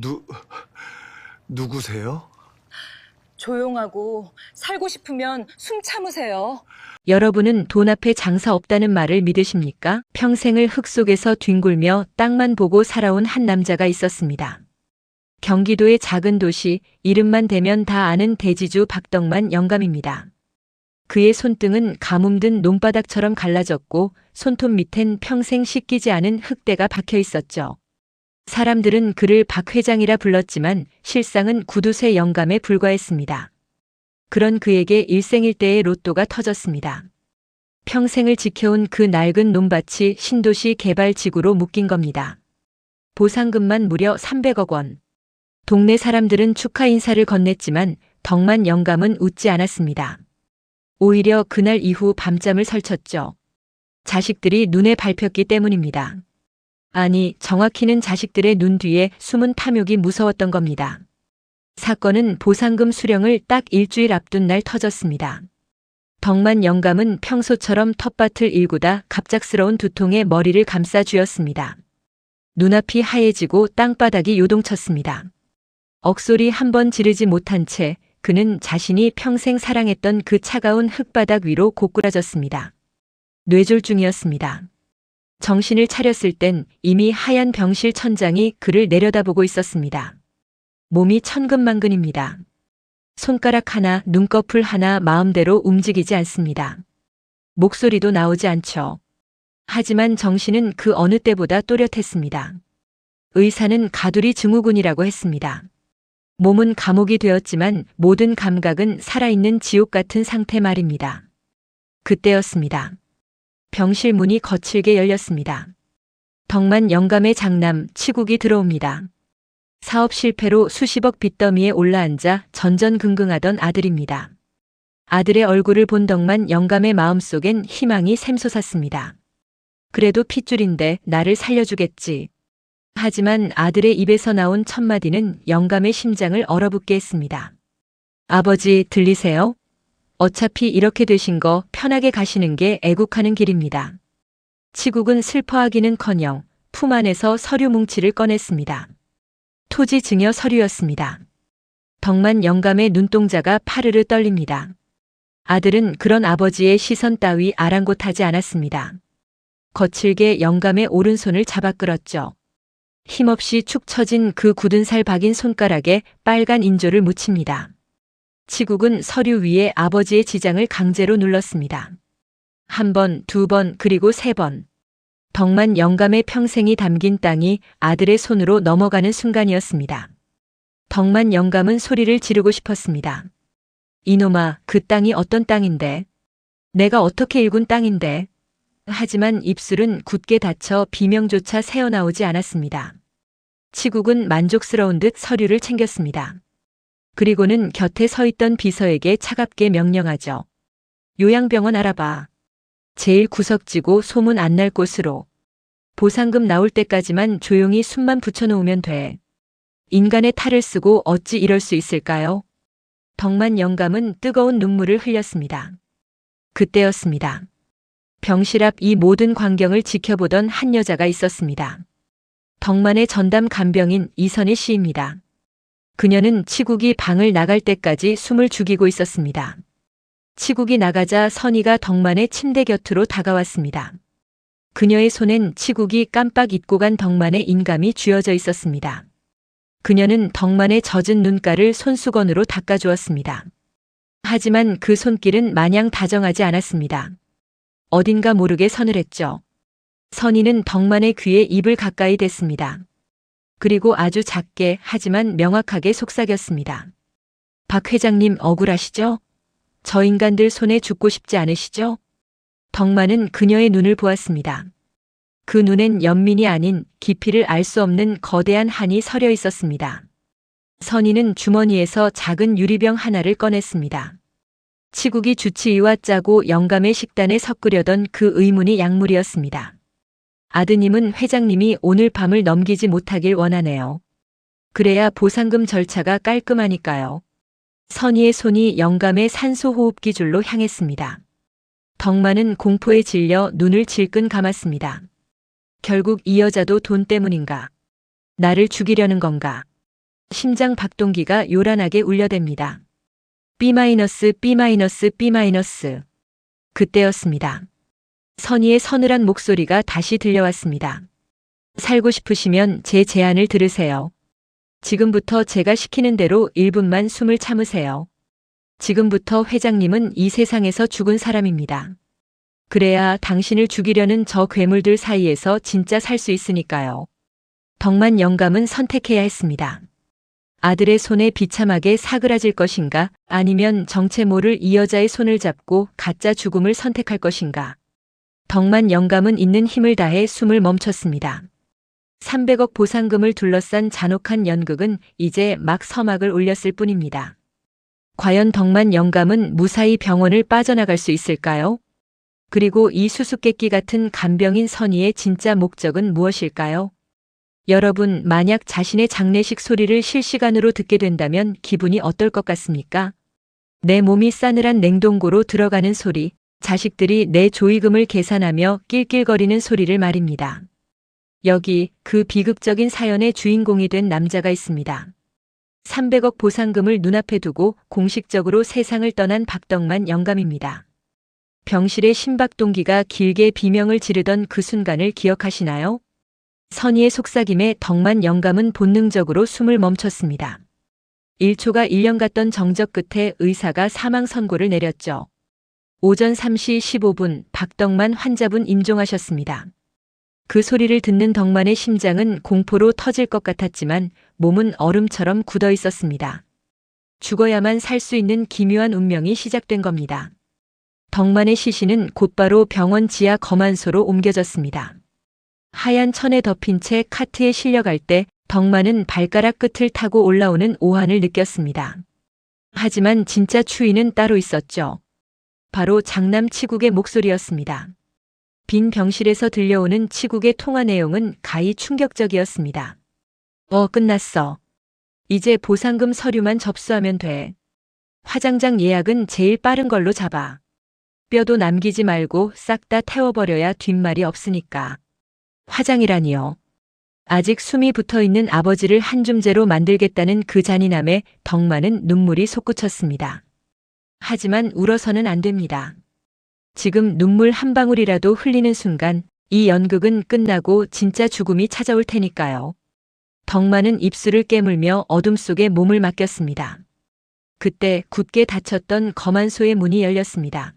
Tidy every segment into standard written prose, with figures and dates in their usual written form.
누, 누구세요? 조용하고 살고 싶으면 숨 참으세요. 여러분은 돈 앞에 장사 없다는 말을 믿으십니까? 평생을 흙 속에서 뒹굴며 땅만 보고 살아온 한 남자가 있었습니다. 경기도의 작은 도시, 이름만 대면 다 아는 대지주 박덕만 영감입니다. 그의 손등은 가뭄 든 논바닥처럼 갈라졌고 손톱 밑엔 평생 씻기지 않은 흙대가 박혀 있었죠. 사람들은 그를 박 회장이라 불렀지만 실상은 구두쇠 영감에 불과했습니다. 그런 그에게 일생일대의 로또가 터졌습니다. 평생을 지켜온 그 낡은 논밭이 신도시 개발지구로 묶인 겁니다. 보상금만 무려 300억 원. 동네 사람들은 축하 인사를 건넸지만 덕만 영감은 웃지 않았습니다. 오히려 그날 이후 밤잠을 설쳤죠. 자식들이 눈에 밟혔기 때문입니다. 아니, 정확히는 자식들의 눈 뒤에 숨은 탐욕이 무서웠던 겁니다. 사건은 보상금 수령을 딱 일주일 앞둔 날 터졌습니다. 덕만 영감은 평소처럼 텃밭을 일구다 갑작스러운 두통에 머리를 감싸 쥐었습니다. 눈앞이 하얘지고 땅바닥이 요동쳤습니다. 억소리 한 번 지르지 못한 채 그는 자신이 평생 사랑했던 그 차가운 흙바닥 위로 고꾸라졌습니다. 뇌졸중이었습니다. 정신을 차렸을 땐 이미 하얀 병실 천장이 그를 내려다보고 있었습니다. 몸이 천근만근입니다. 손가락 하나, 눈꺼풀 하나 마음대로 움직이지 않습니다. 목소리도 나오지 않죠. 하지만 정신은 그 어느 때보다 또렷했습니다. 의사는 가두리 증후군이라고 했습니다. 몸은 감옥이 되었지만 모든 감각은 살아있는 지옥 같은 상태 말입니다. 그때였습니다. 병실 문이 거칠게 열렸습니다. 덕만 영감의 장남 치국이 들어옵니다. 사업 실패로 수십억 빚더미에 올라앉아 전전긍긍하던 아들입니다. 아들의 얼굴을 본 덕만 영감의 마음속엔 희망이 샘솟았습니다. 그래도 핏줄인데 나를 살려주겠지. 하지만 아들의 입에서 나온 첫마디는 영감의 심장을 얼어붙게 했습니다. 아버지, 들리세요? 어차피 이렇게 되신 거 편하게 가시는 게 애국하는 길입니다. 치국은 슬퍼하기는커녕 품 안에서 서류 뭉치를 꺼냈습니다. 토지 증여 서류였습니다. 덕만 영감의 눈동자가 파르르 떨립니다. 아들은 그런 아버지의 시선 따위 아랑곳하지 않았습니다. 거칠게 영감의 오른손을 잡아 끌었죠. 힘없이 축 처진 그 굳은 살 박인 손가락에 빨간 인조를 묻힙니다. 치국은 서류 위에 아버지의 지장을 강제로 눌렀습니다. 한 번, 두 번, 그리고 세 번. 덕만 영감의 평생이 담긴 땅이 아들의 손으로 넘어가는 순간이었습니다. 덕만 영감은 소리를 지르고 싶었습니다. 이놈아, 그 땅이 어떤 땅인데? 내가 어떻게 일군 땅인데? 하지만 입술은 굳게 닫혀 비명조차 새어나오지 않았습니다. 치국은 만족스러운 듯 서류를 챙겼습니다. 그리고는 곁에 서 있던 비서에게 차갑게 명령하죠. 요양병원 알아봐. 제일 구석지고 소문 안 날 곳으로. 보상금 나올 때까지만 조용히 숨만 붙여놓으면 돼. 인간의 탈을 쓰고 어찌 이럴 수 있을까요? 덕만 영감은 뜨거운 눈물을 흘렸습니다. 그때였습니다. 병실 앞 이 모든 광경을 지켜보던 한 여자가 있었습니다. 덕만의 전담 간병인 이선희 씨입니다. 그녀는 치국이 방을 나갈 때까지 숨을 죽이고 있었습니다. 치국이 나가자 선희가 덕만의 침대 곁으로 다가왔습니다. 그녀의 손엔 치국이 깜빡 잊고 간 덕만의 인감이 쥐어져 있었습니다. 그녀는 덕만의 젖은 눈가를 손수건으로 닦아주었습니다. 하지만 그 손길은 마냥 다정하지 않았습니다. 어딘가 모르게 서늘했죠. 선희는 덕만의 귀에 입을 가까이 댔습니다. 그리고 아주 작게 하지만 명확하게 속삭였습니다. 박 회장님 억울하시죠? 저 인간들 손에 죽고 싶지 않으시죠? 덕만은 그녀의 눈을 보았습니다. 그 눈엔 연민이 아닌 깊이를 알 수 없는 거대한 한이 서려 있었습니다. 선희는 주머니에서 작은 유리병 하나를 꺼냈습니다. 치국이 주치의와 짜고 영감의 식단에 섞으려던 그 의문이 약물이었습니다. 아드님은 회장님이 오늘 밤을 넘기지 못하길 원하네요. 그래야 보상금 절차가 깔끔하니까요. 선희의 손이 영감의 산소호흡기 줄로 향했습니다. 덕만은 공포에 질려 눈을 질끈 감았습니다. 결국 이 여자도 돈 때문인가? 나를 죽이려는 건가? 심장 박동기가 요란하게 울려댑니다. B-, B-, B-. 그때였습니다. 선희의 서늘한 목소리가 다시 들려왔습니다. 살고 싶으시면 제 제안을 들으세요. 지금부터 제가 시키는 대로 1분만 숨을 참으세요. 지금부터 회장님은 이 세상에서 죽은 사람입니다. 그래야 당신을 죽이려는 저 괴물들 사이에서 진짜 살 수 있으니까요. 덕만 영감은 선택해야 했습니다. 아들의 손에 비참하게 사그라질 것인가, 아니면 정체 모를 이 여자의 손을 잡고 가짜 죽음을 선택할 것인가. 덕만 영감은 있는 힘을 다해 숨을 멈췄습니다. 300억 보상금을 둘러싼 잔혹한 연극은 이제 막 서막을 올렸을 뿐입니다. 과연 덕만 영감은 무사히 병원을 빠져나갈 수 있을까요? 그리고 이 수수께끼 같은 간병인 선희의 진짜 목적은 무엇일까요? 여러분, 만약 자신의 장례식 소리를 실시간으로 듣게 된다면 기분이 어떨 것 같습니까? 내 몸이 싸늘한 냉동고로 들어가는 소리, 자식들이 내 조의금을 계산하며 낄낄거리는 소리를 말입니다. 여기 그 비극적인 사연의 주인공이 된 남자가 있습니다. 300억 보상금을 눈앞에 두고 공식적으로 세상을 떠난 박덕만 영감입니다. 병실의 심박동기가 길게 비명을 지르던 그 순간을 기억하시나요? 선희의 속삭임에 덕만 영감은 본능적으로 숨을 멈췄습니다. 1초가 1년 같던 정적 끝에 의사가 사망 선고를 내렸죠. 오전 3시 15분 박덕만 환자분 임종하셨습니다. 그 소리를 듣는 덕만의 심장은 공포로 터질 것 같았지만 몸은 얼음처럼 굳어 있었습니다. 죽어야만 살 수 있는 기묘한 운명이 시작된 겁니다. 덕만의 시신은 곧바로 병원 지하 검안소로 옮겨졌습니다. 하얀 천에 덮인 채 카트에 실려갈 때 덕만은 발가락 끝을 타고 올라오는 오한을 느꼈습니다. 하지만 진짜 추위는 따로 있었죠. 바로 장남 치국의 목소리였습니다. 빈 병실에서 들려오는 치국의 통화 내용은 가히 충격적이었습니다. 끝났어. 이제 보상금 서류만 접수하면 돼. 화장장 예약은 제일 빠른 걸로 잡아. 뼈도 남기지 말고 싹 다 태워버려야 뒷말이 없으니까. 화장이라니요. 아직 숨이 붙어있는 아버지를 한 줌째로 만들겠다는 그 잔인함에 덕만은 눈물이 솟구쳤습니다. 하지만 울어서는 안 됩니다. 지금 눈물 한 방울이라도 흘리는 순간 이 연극은 끝나고 진짜 죽음이 찾아올 테니까요. 덕만은 입술을 깨물며 어둠 속에 몸을 맡겼습니다. 그때 굳게 닫혔던 검안소의 문이 열렸습니다.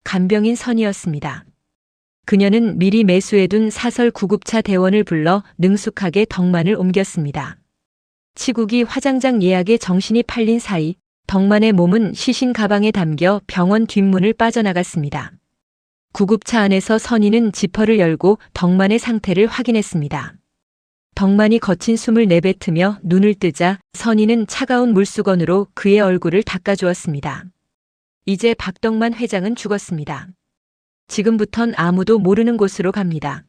간병인 선이었습니다. 그녀는 미리 매수해둔 사설 구급차 대원을 불러 능숙하게 덕만을 옮겼습니다. 치국이 화장장 예약에 정신이 팔린 사이 덕만의 몸은 시신 가방에 담겨 병원 뒷문을 빠져나갔습니다. 구급차 안에서 선희는 지퍼를 열고 덕만의 상태를 확인했습니다. 덕만이 거친 숨을 내뱉으며 눈을 뜨자 선희는 차가운 물수건으로 그의 얼굴을 닦아주었습니다. 이제 박덕만 회장은 죽었습니다. 지금부턴 아무도 모르는 곳으로 갑니다.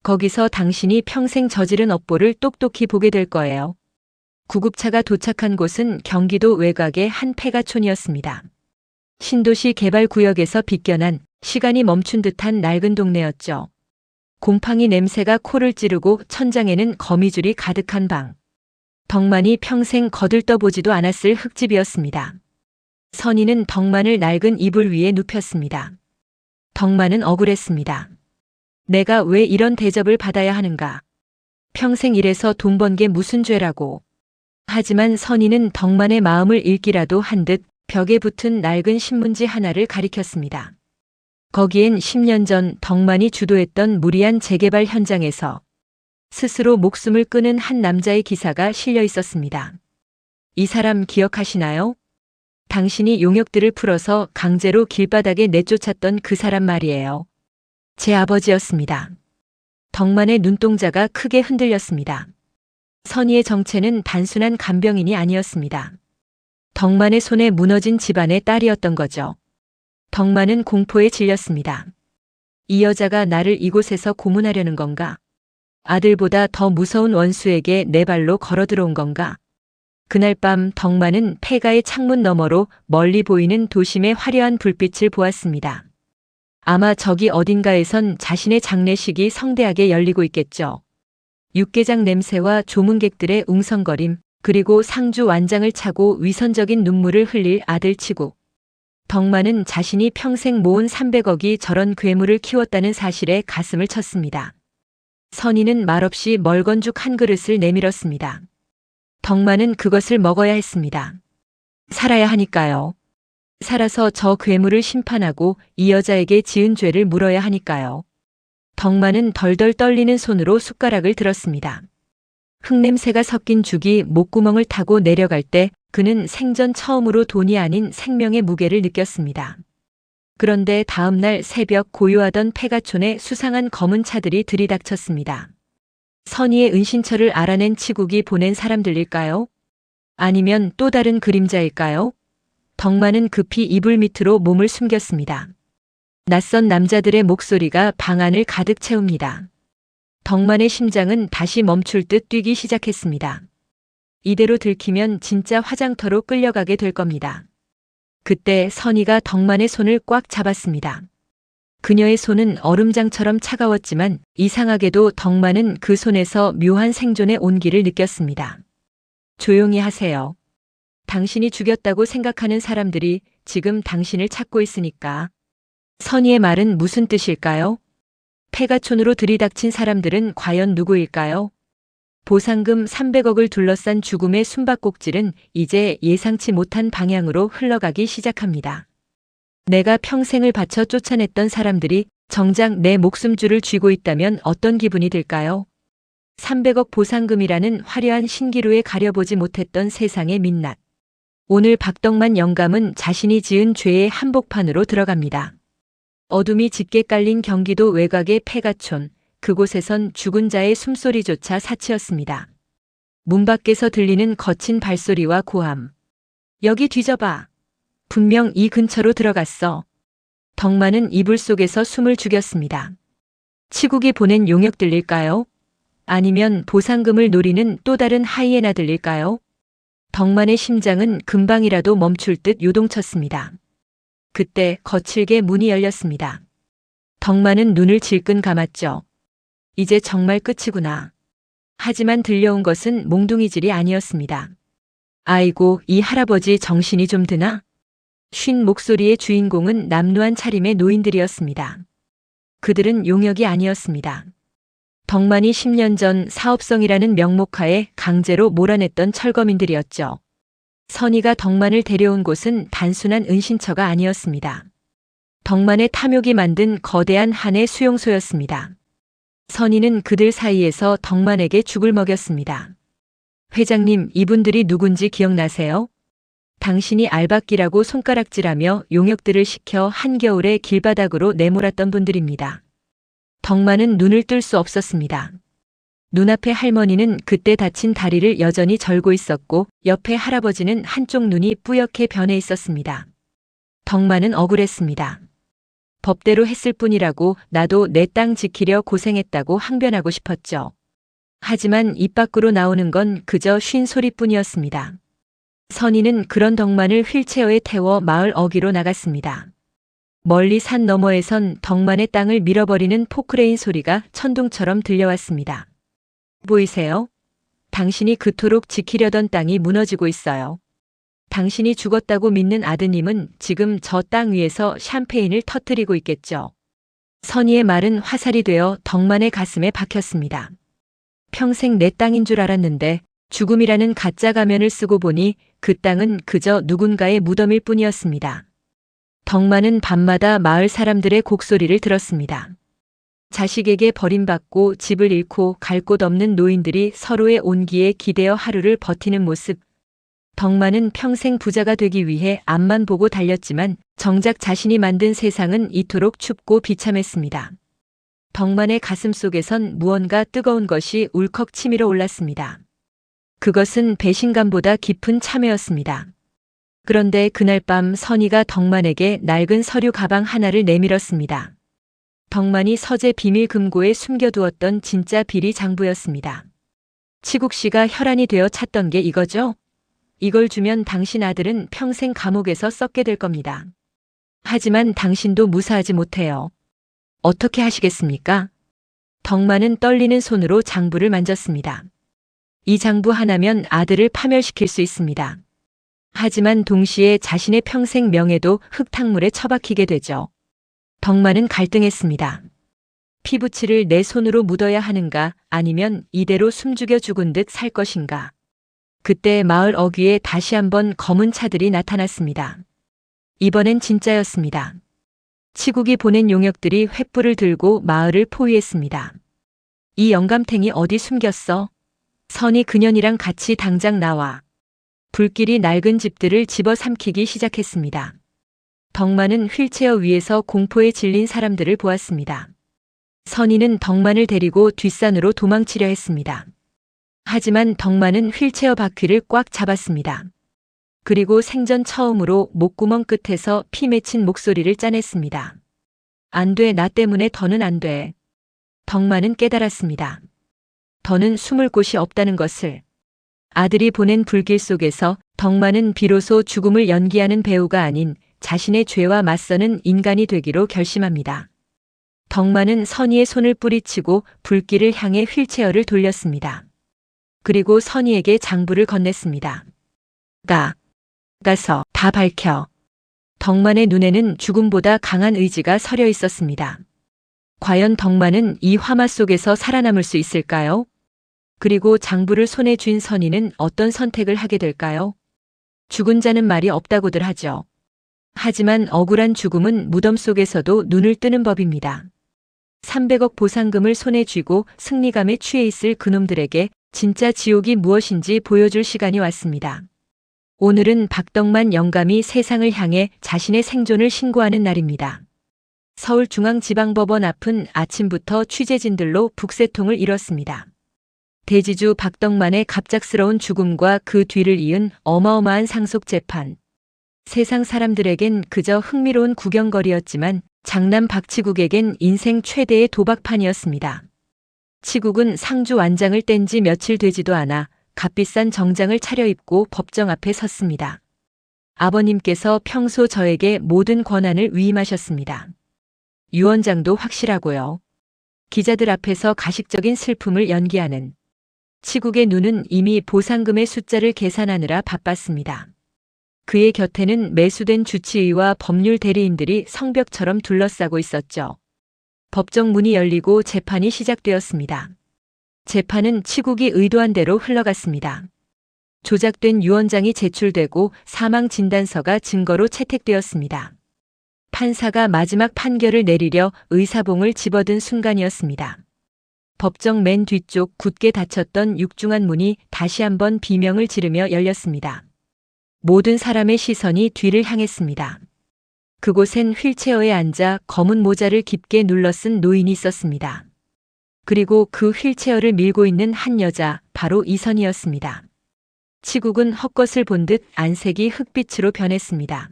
거기서 당신이 평생 저지른 업보를 똑똑히 보게 될 거예요. 구급차가 도착한 곳은 경기도 외곽의 한 폐가촌이었습니다. 신도시 개발구역에서 빗겨난 시간이 멈춘 듯한 낡은 동네였죠. 곰팡이 냄새가 코를 찌르고 천장에는 거미줄이 가득한 방. 덕만이 평생 거들떠보지도 않았을 흙집이었습니다. 선희는 덕만을 낡은 이불 위에 눕혔습니다. 덕만은 억울했습니다. 내가 왜 이런 대접을 받아야 하는가? 평생 일해서 돈 번 게 무슨 죄라고. 하지만 선희는 덕만의 마음을 읽기라도 한 듯 벽에 붙은 낡은 신문지 하나를 가리켰습니다. 거기엔 10년 전 덕만이 주도했던 무리한 재개발 현장에서 스스로 목숨을 끊은 한 남자의 기사가 실려 있었습니다. 이 사람 기억하시나요? 당신이 용역들을 풀어서 강제로 길바닥에 내쫓았던 그 사람 말이에요. 제 아버지였습니다. 덕만의 눈동자가 크게 흔들렸습니다. 선희의 정체는 단순한 간병인이 아니었습니다. 덕만의 손에 무너진 집안의 딸이었던 거죠. 덕만은 공포에 질렸습니다. 이 여자가 나를 이곳에서 고문하려는 건가? 아들보다 더 무서운 원수에게 내 발로 걸어 들어온 건가? 그날 밤 덕만은 폐가의 창문 너머로 멀리 보이는 도심의 화려한 불빛을 보았습니다. 아마 저기 어딘가에선 자신의 장례식이 성대하게 열리고 있겠죠. 육개장 냄새와 조문객들의 웅성거림, 그리고 상주 완장을 차고 위선적인 눈물을 흘릴 아들 치국. 덕만은 자신이 평생 모은 300억이 저런 괴물을 키웠다는 사실에 가슴을 쳤습니다. 선희는 말없이 멀건죽 한 그릇을 내밀었습니다. 덕만은 그것을 먹어야 했습니다. 살아야 하니까요. 살아서 저 괴물을 심판하고 이 여자에게 지은 죄를 물어야 하니까요. 덕만은 덜덜 떨리는 손으로 숟가락을 들었습니다. 흙냄새가 섞인 죽이 목구멍을 타고 내려갈 때 그는 생전 처음으로 돈이 아닌 생명의 무게를 느꼈습니다. 그런데 다음 날 새벽 고요하던 폐가촌에 수상한 검은 차들이 들이닥쳤습니다. 선희의 은신처를 알아낸 치국이 보낸 사람들일까요? 아니면 또 다른 그림자일까요? 덕만은 급히 이불 밑으로 몸을 숨겼습니다. 낯선 남자들의 목소리가 방 안을 가득 채웁니다. 덕만의 심장은 다시 멈출 듯 뛰기 시작했습니다. 이대로 들키면 진짜 화장터로 끌려가게 될 겁니다. 그때 선희가 덕만의 손을 꽉 잡았습니다. 그녀의 손은 얼음장처럼 차가웠지만 이상하게도 덕만은 그 손에서 묘한 생존의 온기를 느꼈습니다. 조용히 하세요. 당신이 죽였다고 생각하는 사람들이 지금 당신을 찾고 있으니까. 선희의 말은 무슨 뜻일까요? 폐가촌으로 들이닥친 사람들은 과연 누구일까요? 보상금 300억을 둘러싼 죽음의 숨바꼭질은 이제 예상치 못한 방향으로 흘러가기 시작합니다. 내가 평생을 바쳐 쫓아냈던 사람들이 정작 내 목숨줄을 쥐고 있다면 어떤 기분이 들까요? 300억 보상금이라는 화려한 신기루에 가려보지 못했던 세상의 민낯. 오늘 박덕만 영감은 자신이 지은 죄의 한복판으로 들어갑니다. 어둠이 짙게 깔린 경기도 외곽의 폐가촌, 그곳에선 죽은 자의 숨소리조차 사치였습니다. 문 밖에서 들리는 거친 발소리와 고함. 여기 뒤져봐. 분명 이 근처로 들어갔어. 덕만은 이불 속에서 숨을 죽였습니다. 치국이 보낸 용역들일까요? 아니면 보상금을 노리는 또 다른 하이에나들일까요? 덕만의 심장은 금방이라도 멈출 듯 요동쳤습니다. 그때 거칠게 문이 열렸습니다. 덕만은 눈을 질끈 감았죠. 이제 정말 끝이구나. 하지만 들려온 것은 몽둥이질이 아니었습니다. 아이고, 이 할아버지 정신이 좀 드나? 쉰 목소리의 주인공은 남루한 차림의 노인들이었습니다. 그들은 용역이 아니었습니다. 덕만이 10년 전 사업성이라는 명목하에 강제로 몰아냈던 철거민들이었죠. 선희가 덕만을 데려온 곳은 단순한 은신처가 아니었습니다. 덕만의 탐욕이 만든 거대한 한의 수용소였습니다. 선희는 그들 사이에서 덕만에게 죽을 먹였습니다. 회장님, 이분들이 누군지 기억나세요? 당신이 알박기라고 손가락질하며 용역들을 시켜 한겨울에 길바닥으로 내몰았던 분들입니다. 덕만은 눈을 뜰 수 없었습니다. 눈앞의 할머니는 그때 다친 다리를 여전히 절고 있었고 옆에 할아버지는 한쪽 눈이 뿌옇게 변해 있었습니다. 덕만은 억울했습니다. 법대로 했을 뿐이라고 나도 내 땅 지키려 고생했다고 항변하고 싶었죠. 하지만 입 밖으로 나오는 건 그저 쉰 소리뿐이었습니다. 선희는 그런 덕만을 휠체어에 태워 마을 어귀로 나갔습니다. 멀리 산 너머에선 덕만의 땅을 밀어버리는 포크레인 소리가 천둥처럼 들려왔습니다. 보이세요? 당신이 그토록 지키려던 땅이 무너지고 있어요. 당신이 죽었다고 믿는 아드님은 지금 저 땅 위에서 샴페인을 터뜨리고 있겠죠. 선희의 말은 화살이 되어 덕만의 가슴에 박혔습니다. 평생 내 땅인 줄 알았는데 죽음이라는 가짜 가면을 쓰고 보니 그 땅은 그저 누군가의 무덤일 뿐이었습니다. 덕만은 밤마다 마을 사람들의 곡소리를 들었습니다. 자식에게 버림받고 집을 잃고 갈 곳 없는 노인들이 서로의 온기에 기대어 하루를 버티는 모습. 덕만은 평생 부자가 되기 위해 앞만 보고 달렸지만 정작 자신이 만든 세상은 이토록 춥고 비참했습니다. 덕만의 가슴 속에선 무언가 뜨거운 것이 울컥 치밀어 올랐습니다. 그것은 배신감보다 깊은 참회였습니다. 그런데 그날 밤 선희가 덕만에게 낡은 서류 가방 하나를 내밀었습니다. 덕만이 서재 비밀 금고에 숨겨두었던 진짜 비리 장부였습니다. 치국 씨가 혈안이 되어 찾던 게 이거죠? 이걸 주면 당신 아들은 평생 감옥에서 썩게 될 겁니다. 하지만 당신도 무사하지 못해요. 어떻게 하시겠습니까? 덕만은 떨리는 손으로 장부를 만졌습니다. 이 장부 하나면 아들을 파멸시킬 수 있습니다. 하지만 동시에 자신의 평생 명예도 흙탕물에 처박히게 되죠. 덕만은 갈등했습니다. 피부치를 내 손으로 묻어야 하는가 아니면 이대로 숨죽여 죽은 듯 살 것인가. 그때 마을 어귀에 다시 한번 검은 차들이 나타났습니다. 이번엔 진짜였습니다. 치국이 보낸 용역들이 횃불을 들고 마을을 포위했습니다. 이 영감탱이 어디 숨겼어? 선이 그년이랑 같이 당장 나와. 불길이 낡은 집들을 집어삼키기 시작했습니다. 덕만은 휠체어 위에서 공포에 질린 사람들을 보았습니다. 선이는 덕만을 데리고 뒷산으로 도망치려 했습니다. 하지만 덕만은 휠체어 바퀴를 꽉 잡았습니다. 그리고 생전 처음으로 목구멍 끝에서 피 맺힌 목소리를 짜냈습니다. 안 돼, 나 때문에 더는 안 돼. 덕만은 깨달았습니다. 더는 숨을 곳이 없다는 것을. 아들이 보낸 불길 속에서 덕만은 비로소 죽음을 연기하는 배우가 아닌 자신의 죄와 맞서는 인간이 되기로 결심합니다. 덕만은 선의의 손을 뿌리치고 불길을 향해 휠체어를 돌렸습니다. 그리고 선의에게 장부를 건넸습니다. 가서 다 밝혀. 덕만의 눈에는 죽음보다 강한 의지가 서려 있었습니다. 과연 덕만은 이 화마 속에서 살아남을 수 있을까요? 그리고 장부를 손에 쥔 선의는 어떤 선택을 하게 될까요? 죽은 자는 말이 없다고들 하죠. 하지만 억울한 죽음은 무덤 속에서도 눈을 뜨는 법입니다. 300억 보상금을 손에 쥐고 승리감에 취해 있을 그놈들에게 진짜 지옥이 무엇인지 보여줄 시간이 왔습니다. 오늘은 박덕만 영감이 세상을 향해 자신의 생존을 신고하는 날입니다. 서울중앙지방법원 앞은 아침부터 취재진들로 북새통을 이뤘습니다. 대지주 박덕만의 갑작스러운 죽음과 그 뒤를 이은 어마어마한 상속재판. 세상 사람들에겐 그저 흥미로운 구경거리였지만 장남 박치국에겐 인생 최대의 도박판이었습니다. 치국은 상주 완장을 뗀 지 며칠 되지도 않아 값비싼 정장을 차려입고 법정 앞에 섰습니다. 아버님께서 평소 저에게 모든 권한을 위임하셨습니다. 유언장도 확실하고요. 기자들 앞에서 가식적인 슬픔을 연기하는 치국의 눈은 이미 보상금의 숫자를 계산하느라 바빴습니다. 그의 곁에는 매수된 주치의와 법률 대리인들이 성벽처럼 둘러싸고 있었죠. 법정 문이 열리고 재판이 시작되었습니다. 재판은 치국이 의도한 대로 흘러갔습니다. 조작된 유언장이 제출되고 사망 진단서가 증거로 채택되었습니다. 판사가 마지막 판결을 내리려 의사봉을 집어든 순간이었습니다. 법정 맨 뒤쪽 굳게 닫혔던 육중한 문이 다시 한번 비명을 지르며 열렸습니다. 모든 사람의 시선이 뒤를 향했습니다. 그곳엔 휠체어에 앉아 검은 모자를 깊게 눌러쓴 노인이 있었습니다. 그리고 그 휠체어를 밀고 있는 한 여자, 바로 이선이었습니다. 치국은 헛것을 본 듯 안색이 흑빛으로 변했습니다.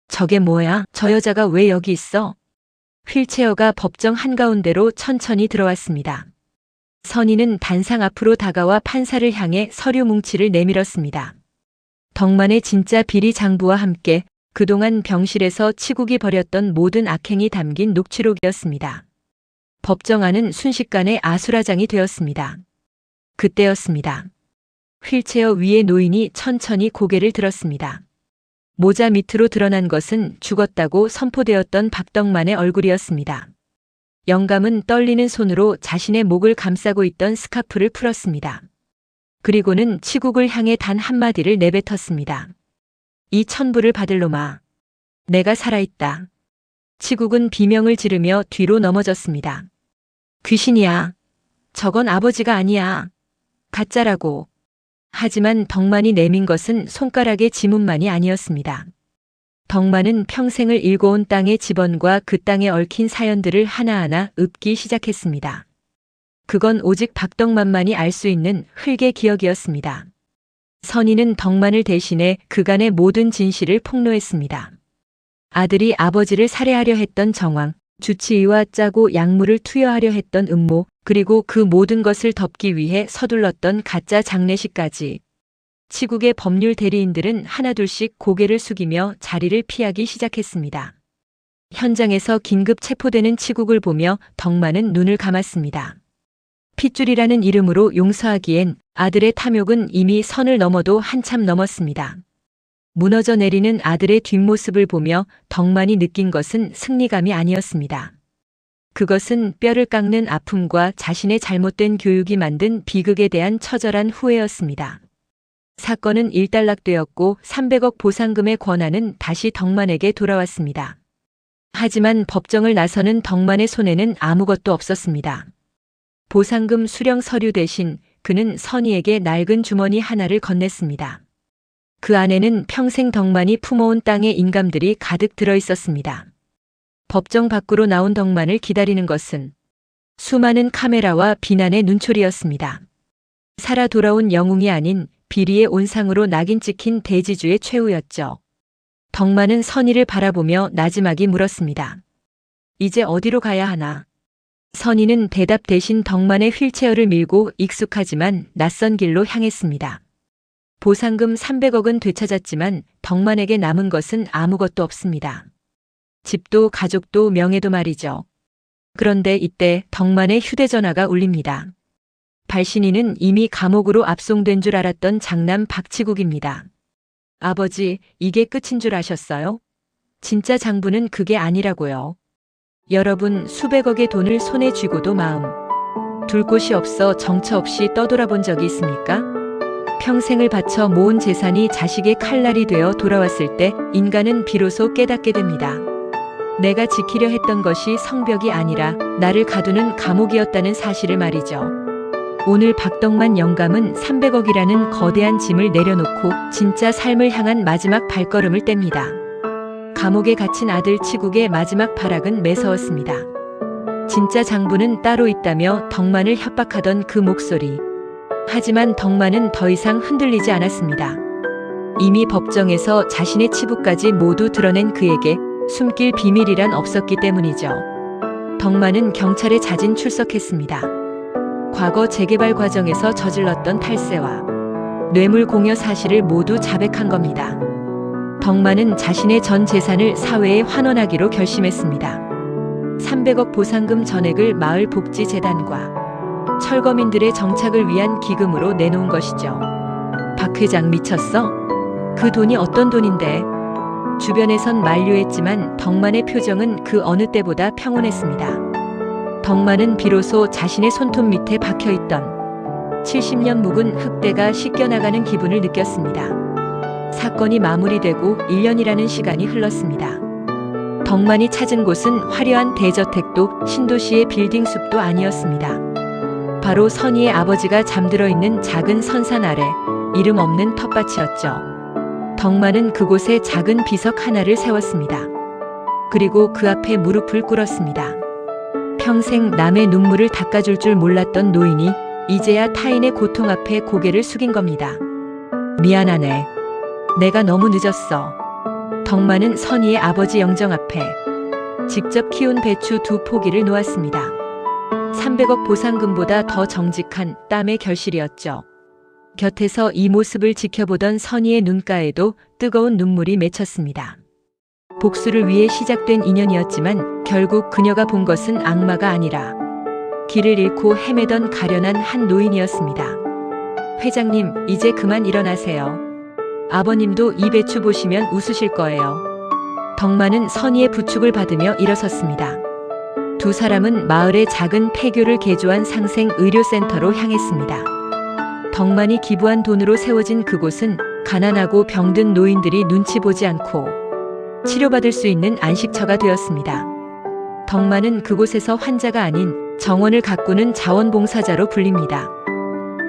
저게 뭐야? 저 여자가 왜 여기 있어? 휠체어가 법정 한가운데로 천천히 들어왔습니다. 선희는 단상 앞으로 다가와 판사를 향해 서류 뭉치를 내밀었습니다. 덕만의 진짜 비리 장부와 함께 그동안 병실에서 치국이 벌였던 모든 악행이 담긴 녹취록이었습니다. 법정 안은 순식간에 아수라장이 되었습니다. 그때였습니다. 휠체어 위에 노인이 천천히 고개를 들었습니다. 모자 밑으로 드러난 것은 죽었다고 선포되었던 박덕만의 얼굴이었습니다. 영감은 떨리는 손으로 자신의 목을 감싸고 있던 스카프를 풀었습니다. 그리고는 치국을 향해 단 한마디를 내뱉었습니다. 이 천부를 받을 놈아. 내가 살아있다. 치국은 비명을 지르며 뒤로 넘어졌습니다. 귀신이야. 저건 아버지가 아니야. 가짜라고. 하지만 덕만이 내민 것은 손가락의 지문만이 아니었습니다. 덕만은 평생을 일궈온 땅의 집원과 그 땅에 얽힌 사연들을 하나하나 읊기 시작했습니다. 그건 오직 박덕만만이 알 수 있는 흙의 기억이었습니다. 선희는 덕만을 대신해 그간의 모든 진실을 폭로했습니다. 아들이 아버지를 살해하려 했던 정황, 주치의와 짜고 약물을 투여하려 했던 음모, 그리고 그 모든 것을 덮기 위해 서둘렀던 가짜 장례식까지. 치국의 법률 대리인들은 하나둘씩 고개를 숙이며 자리를 피하기 시작했습니다. 현장에서 긴급 체포되는 치국을 보며 덕만은 눈을 감았습니다. 핏줄이라는 이름으로 용서하기엔 아들의 탐욕은 이미 선을 넘어도 한참 넘었습니다. 무너져 내리는 아들의 뒷모습을 보며 덕만이 느낀 것은 승리감이 아니었습니다. 그것은 뼈를 깎는 아픔과 자신의 잘못된 교육이 만든 비극에 대한 처절한 후회였습니다. 사건은 일단락되었고 300억 보상금의 권한은 다시 덕만에게 돌아왔습니다. 하지만 법정을 나서는 덕만의 손에는 아무것도 없었습니다. 보상금 수령 서류 대신 그는 선희에게 낡은 주머니 하나를 건넸습니다. 그 안에는 평생 덕만이 품어온 땅의 인감들이 가득 들어 있었습니다. 법정 밖으로 나온 덕만을 기다리는 것은 수많은 카메라와 비난의 눈초리였습니다. 살아 돌아온 영웅이 아닌 비리의 온상으로 낙인 찍힌 대지주의 최후였죠. 덕만은 선희를 바라보며 나지막이 물었습니다. 이제 어디로 가야 하나? 선희는 대답 대신 덕만의 휠체어를 밀고 익숙하지만 낯선 길로 향했습니다. 보상금 300억은 되찾았지만 덕만에게 남은 것은 아무것도 없습니다. 집도 가족도 명예도 말이죠. 그런데 이때 덕만의 휴대전화가 울립니다. 발신인은 이미 감옥으로 압송된 줄 알았던 장남 박치국입니다. 아버지, 이게 끝인 줄 아셨어요? 진짜 장부는 그게 아니라고요. 여러분, 수백억의 돈을 손에 쥐고도 마음 둘 곳이 없어 정처 없이 떠돌아본 적이 있습니까? 평생을 바쳐 모은 재산이 자식의 칼날이 되어 돌아왔을 때 인간은 비로소 깨닫게 됩니다. 내가 지키려 했던 것이 성벽이 아니라 나를 가두는 감옥이었다는 사실을 말이죠. 오늘 박덕만 영감은 300억이라는 거대한 짐을 내려놓고 진짜 삶을 향한 마지막 발걸음을 뗍니다. 감옥에 갇힌 아들 치국의 마지막 발악은 매서웠습니다. 진짜 장부는 따로 있다며 덕만을 협박하던 그 목소리. 하지만 덕만은 더 이상 흔들리지 않았습니다. 이미 법정에서 자신의 치부까지 모두 드러낸 그에게 숨길 비밀이란 없었기 때문이죠. 덕만은 경찰에 자진 출석했습니다. 과거 재개발 과정에서 저질렀던 탈세와 뇌물 공여 사실을 모두 자백한 겁니다. 덕만은 자신의 전 재산을 사회에 환원하기로 결심했습니다. 300억 보상금 전액을 마을복지재단과 철거민들의 정착을 위한 기금으로 내놓은 것이죠. 박 회장 미쳤어? 그 돈이 어떤 돈인데? 주변에선 만류했지만 덕만의 표정은 그 어느 때보다 평온했습니다. 덕만은 비로소 자신의 손톱 밑에 박혀있던 70년 묵은 흙대가 씻겨나가는 기분을 느꼈습니다. 사건이 마무리되고 1년이라는 시간이 흘렀습니다. 덕만이 찾은 곳은 화려한 대저택도 신도시의 빌딩숲도 아니었습니다. 바로 선희의 아버지가 잠들어 있는 작은 선산 아래 이름 없는 텃밭이었죠. 덕만은 그곳에 작은 비석 하나를 세웠습니다. 그리고 그 앞에 무릎을 꿇었습니다. 평생 남의 눈물을 닦아줄 줄 몰랐던 노인이 이제야 타인의 고통 앞에 고개를 숙인 겁니다. 미안하네. 내가 너무 늦었어. 덕만은 선희의 아버지 영정 앞에 직접 키운 배추 2포기를 놓았습니다. 300억 보상금보다 더 정직한 땀의 결실이었죠. 곁에서 이 모습을 지켜보던 선희의 눈가에도 뜨거운 눈물이 맺혔습니다. 복수를 위해 시작된 인연이었지만 결국 그녀가 본 것은 악마가 아니라 길을 잃고 헤매던 가련한 한 노인이었습니다. 회장님, 이제 그만 일어나세요. 아버님도 이 배추 보시면 웃으실 거예요. 덕만은 선희의 부축을 받으며 일어섰습니다. 두 사람은 마을의 작은 폐교를 개조한 상생 의료센터로 향했습니다. 덕만이 기부한 돈으로 세워진 그곳은 가난하고 병든 노인들이 눈치 보지 않고 치료받을 수 있는 안식처가 되었습니다. 덕만은 그곳에서 환자가 아닌 정원을 가꾸는 자원봉사자로 불립니다.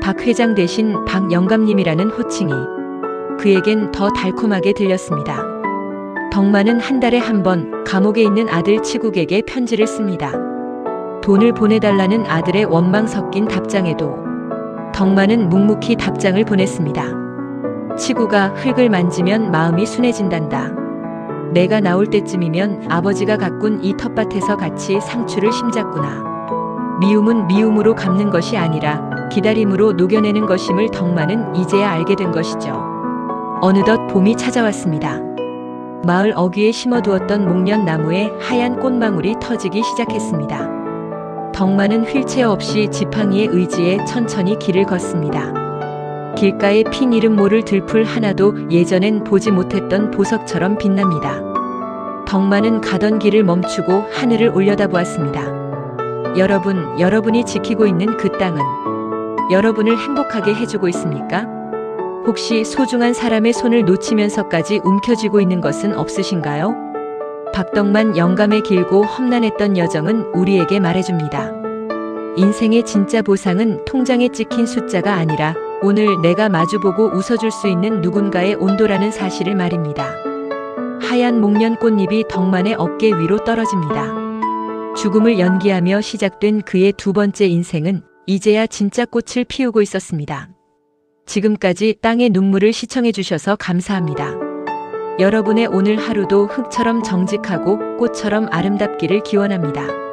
박 회장 대신 박 영감님이라는 호칭이 그에겐 더 달콤하게 들렸습니다. 덕만은 한 달에 한 번 감옥에 있는 아들 치국에게 편지를 씁니다. 돈을 보내달라는 아들의 원망 섞인 답장에도 덕만은 묵묵히 답장을 보냈습니다. 치국아, 흙을 만지면 마음이 순해진단다. 내가 나올 때쯤이면 아버지가 가꾼 이 텃밭에서 같이 상추를 심잡구나. 미움은 미움으로 갚는 것이 아니라 기다림으로 녹여내는 것임을 덕만은 이제야 알게 된 것이죠. 어느덧 봄이 찾아왔습니다. 마을 어귀에 심어두었던 목련 나무에 하얀 꽃망울이 터지기 시작했습니다. 덕만은 휠체어 없이 지팡이의 의지에 천천히 길을 걷습니다. 길가에 핀 이름 모를 들풀 하나도 예전엔 보지 못했던 보석처럼 빛납니다. 덕만은 가던 길을 멈추고 하늘을 올려다보았습니다. 여러분이 지키고 있는 그 땅은 여러분을 행복하게 해주고 있습니까? 혹시 소중한 사람의 손을 놓치면서까지 움켜쥐고 있는 것은 없으신가요? 박덕만 영감의 길고 험난했던 여정은 우리에게 말해줍니다. 인생의 진짜 보상은 통장에 찍힌 숫자가 아니라 오늘 내가 마주보고 웃어줄 수 있는 누군가의 온도라는 사실을 말입니다. 하얀 목련 꽃잎이 덕만의 어깨 위로 떨어집니다. 죽음을 연기하며 시작된 그의 두 번째 인생은 이제야 진짜 꽃을 피우고 있었습니다. 지금까지 땅의 눈물을 시청해 주셔서 감사합니다. 여러분의 오늘 하루도 흙처럼 정직하고 꽃처럼 아름답기를 기원합니다.